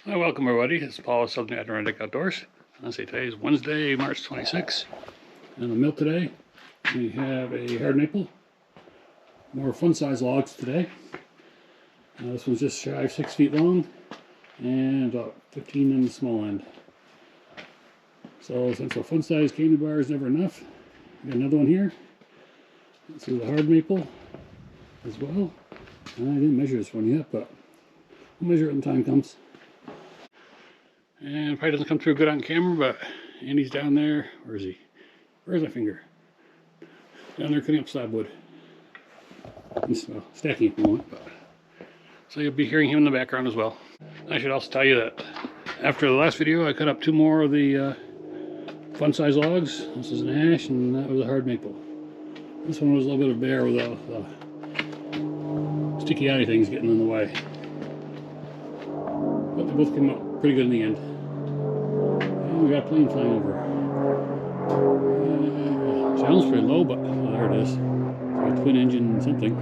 Hi, welcome everybody. It's Paul with Southern Adirondack Outdoors. Let's see, today is Wednesday, March 26th. In the mill today, we have a hard maple. More fun-size logs today. This one's just shy of 6 feet long and about 15 in the small end. So since a fun-size candy bar is never enough, we got another one here. This is a hard maple as well. I didn't measure this one yet, but we'll measure it when time comes. And probably doesn't come through good on camera, but Andy's down there. Where is he? Where's my finger? Down there cutting up slab wood. He's stacking at the moment, but so you'll be hearing him in the background as well. I should also tell you that after the last video, I cut up 2 more of the fun-size logs. This is an ash, and that was a hard maple. This one was a little bit of bear with the sticky outy things getting in the way. But they both came out pretty good in the end. And we got a plane flying over. Sounds pretty low, but there it is. It's a twin engine something.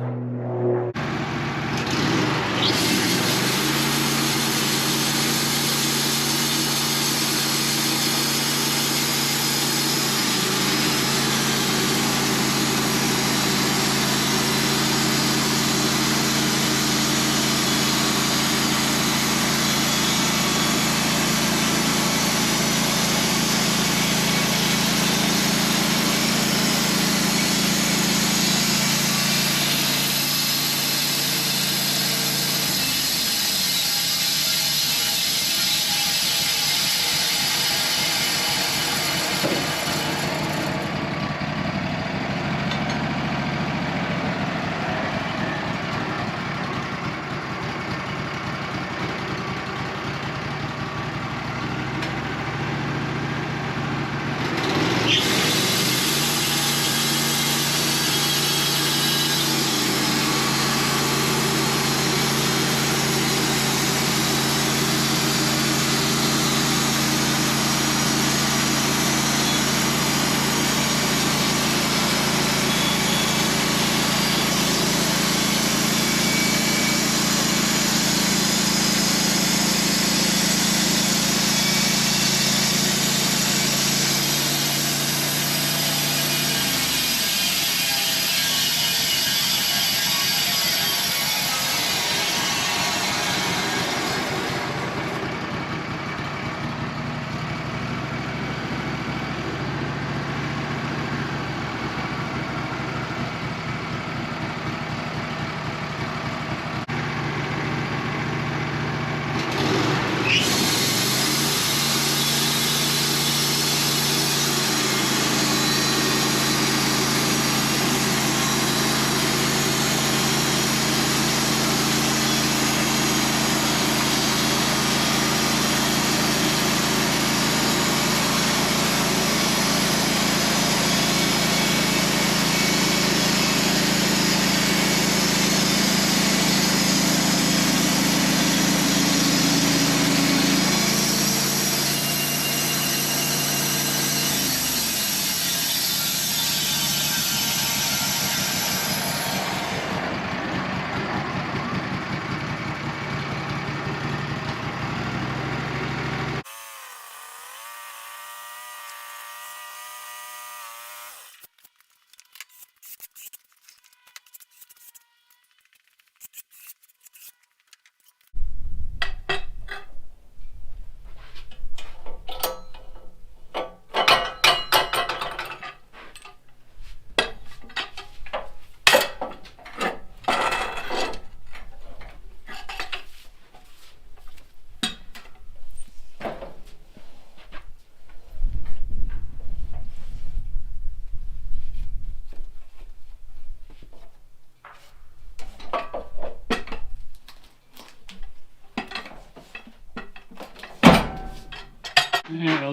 Yeah, well,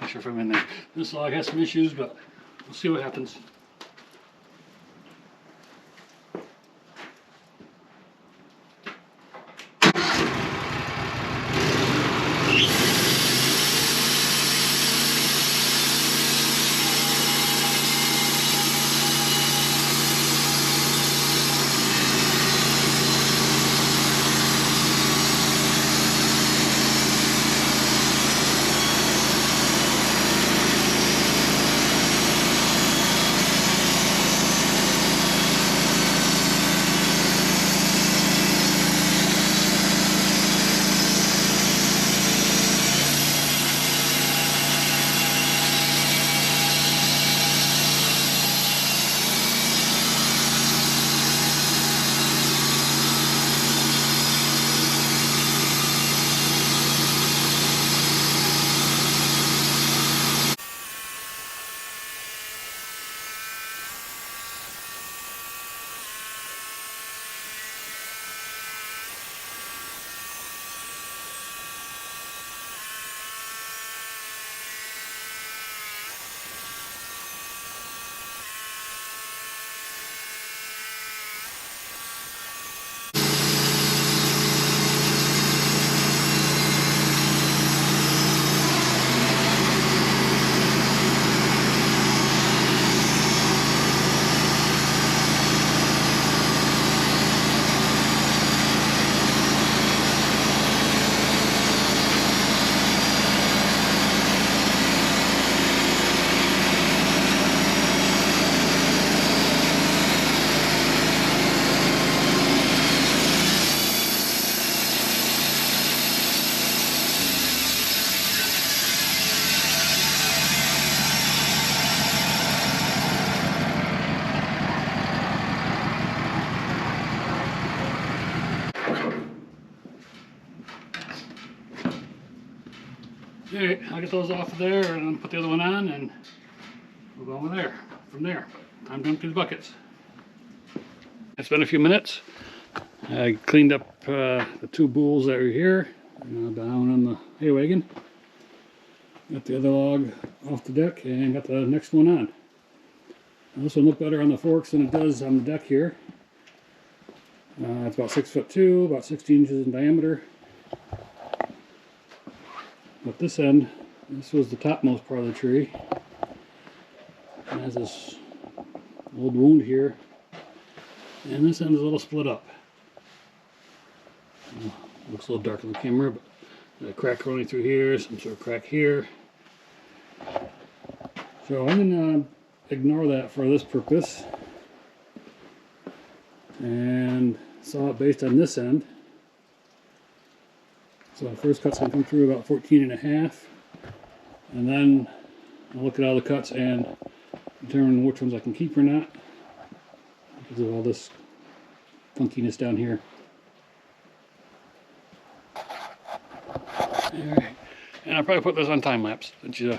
not sure if I'm in there. This log has some issues, but we'll see what happens. Alright, I'll get those off of there and then put the other one on and we'll go over there from there. But time to empty the buckets. It's been a few minutes. I cleaned up the two bools that were here down on the hay wagon. Got the other log off the deck and got the next one on. Now, this one looked better on the forks than it does on the deck here. It's about 6'2", about 16 inches in diameter. But this end, this was the topmost part of the tree. It has this old wound here. And this end is a little split up. Looks a little dark on the camera, but a crack running through here, some sort of crack here. So I'm going to ignore that for this purpose. And saw it based on this end. So the first cut's going to come through about 14.5. And then I'll look at all the cuts and determine which ones I can keep or not, because of all this funkiness down here. Alright, and I'll probably put this on time lapse, since you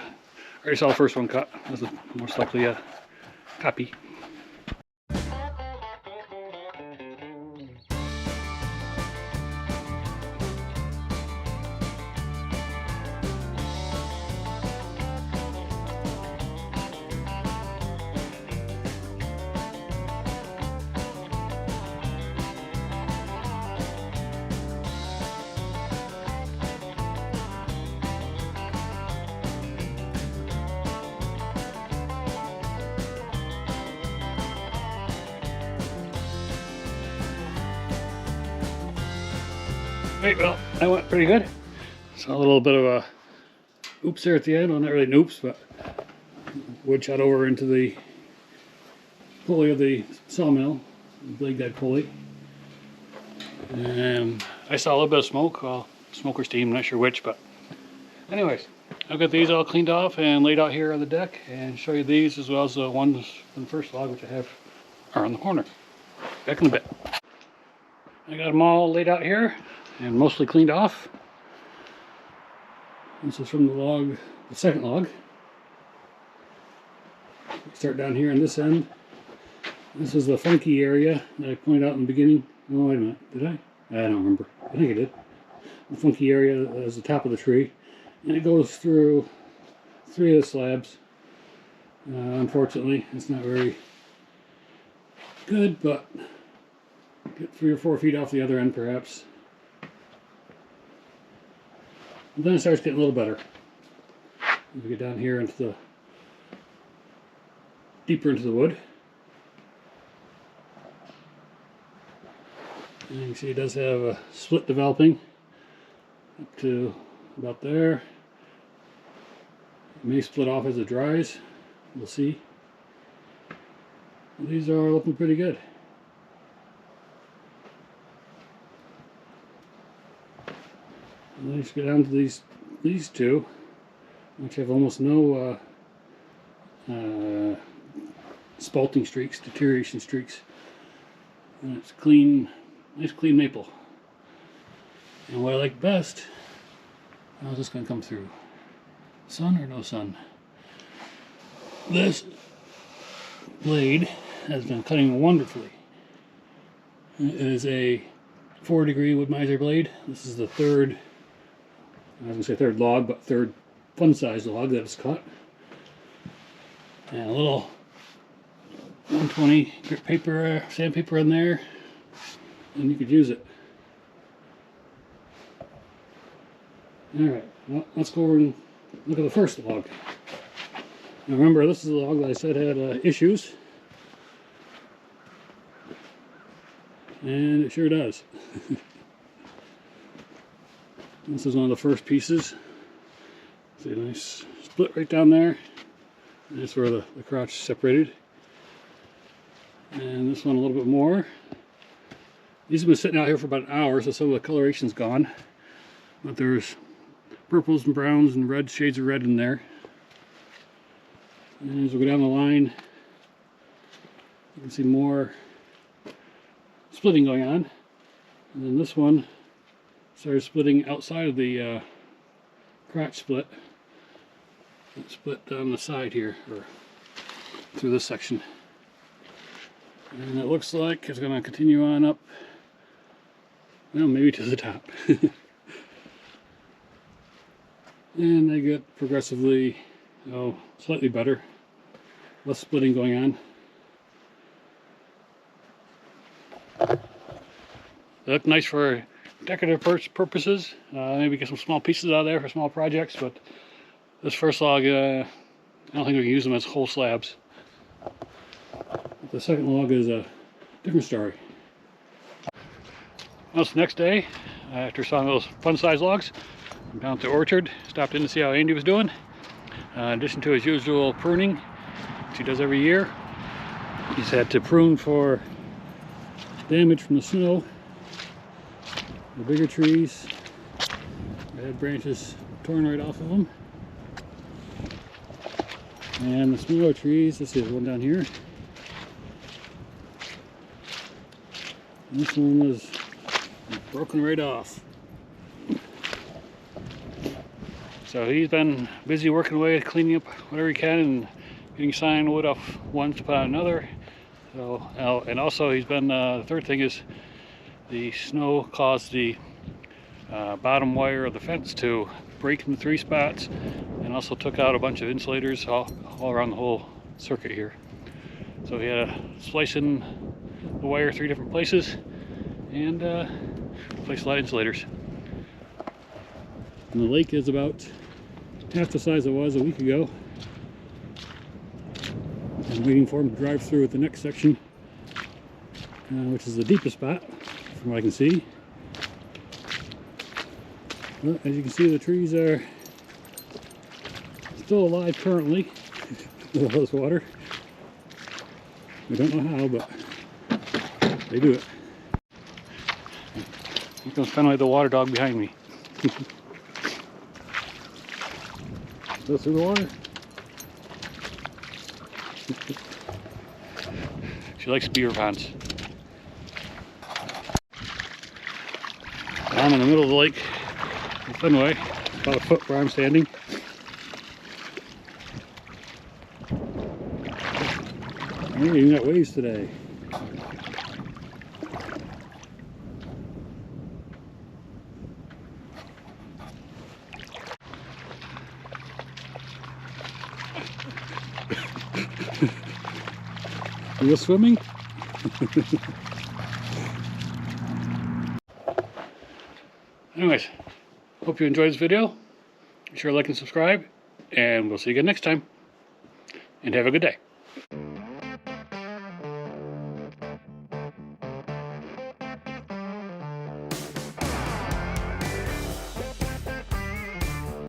already saw the first one cut. This is most likely a copy. Right, well, that went pretty good. So a little bit of a oops there at the end. Well, not really an oops, but wood shot over into the pulley of the sawmill, the blade guide pulley. And I saw a little bit of smoke, well, smoke or steam, not sure which, but anyways, I've got these all cleaned off and laid out here on the deck, and show you these as well as the ones from the first log, which I have are on the corner. Back in a bit. I got them all laid out here and mostly cleaned off. This is from the log, the second log. We start down here on this end. This is the funky area that I pointed out in the beginning. Oh, wait a minute, did I? I don't remember. I think I did. The funky area is the top of the tree, and it goes through 3 of the slabs. Unfortunately, it's not very good, but get 3 or 4 feet off the other end, perhaps. And then it starts getting a little better. We get down here into the deeper into the wood. And you can see it does have a split developing up to about there. It may split off as it dries. We'll see. But these are looking pretty good. And then let's get down to these two, which have almost no spalting streaks, deterioration streaks. And it's clean, nice clean maple. And what I like best, how's this going to come through? Sun or no sun? This blade has been cutting wonderfully. It is a 4-degree Wood-Mizer blade. This is the third, I was going to say third log, but third fun-sized log that is cut. And a little 120 grit paper, sandpaper in there, and you could use it. Alright, well, let's go over and look at the first log. Now remember, this is the log that I said had issues. And it sure does. This is one of the first pieces. See a nice split right down there. And that's where the crotch separated. And this one a little bit more. These have been sitting out here for about an hour, so some of the coloration's gone. But there's purples and browns and red, shades of red in there. And as we go down the line, you can see more splitting going on. And then this one started splitting outside of the crotch split. It split down the side here, or through this section. And it looks like it's going to continue on up, well, maybe to the top. And they get progressively, slightly better. Less splitting going on. They look nice for decorative purposes. Maybe get some small pieces out of there for small projects, but this first log, I don't think we can use them as whole slabs. But the second log is a different story. Well, it's the next day, after some of those fun-sized logs. I'm down at the orchard, stopped in to see how Andy was doing. In addition to his usual pruning, which he does every year, he's had to prune for damage from the snow. The bigger trees, they had branches torn right off of them. And the smaller trees, let's see, there's one down here. And this one was broken right off. So he's been busy working away, cleaning up whatever he can and getting sign wood off one to put on another. So, and also he's been, the third thing is the snow caused the bottom wire of the fence to break into 3 spots, and also took out a bunch of insulators all around the whole circuit here. So he had to slice in the wire 3 different places and replace a lot of insulators. And the lake is about half the size it was a week ago. I'm waiting for him to drive through at the next section, which is the deepest spot from what I can see. Well, as you can see, the trees are still alive currently with all this water. We don't know how, but they do it. Here comes Fenway the water dog behind me. Go through the water. She likes beaver ponds. I'm in the middle of the lake in Fenway, about a foot where I'm standing. We even got waves today. You go swimming? Anyways, hope you enjoyed this video. Be sure to like and subscribe, and we'll see you again next time. And have a good day.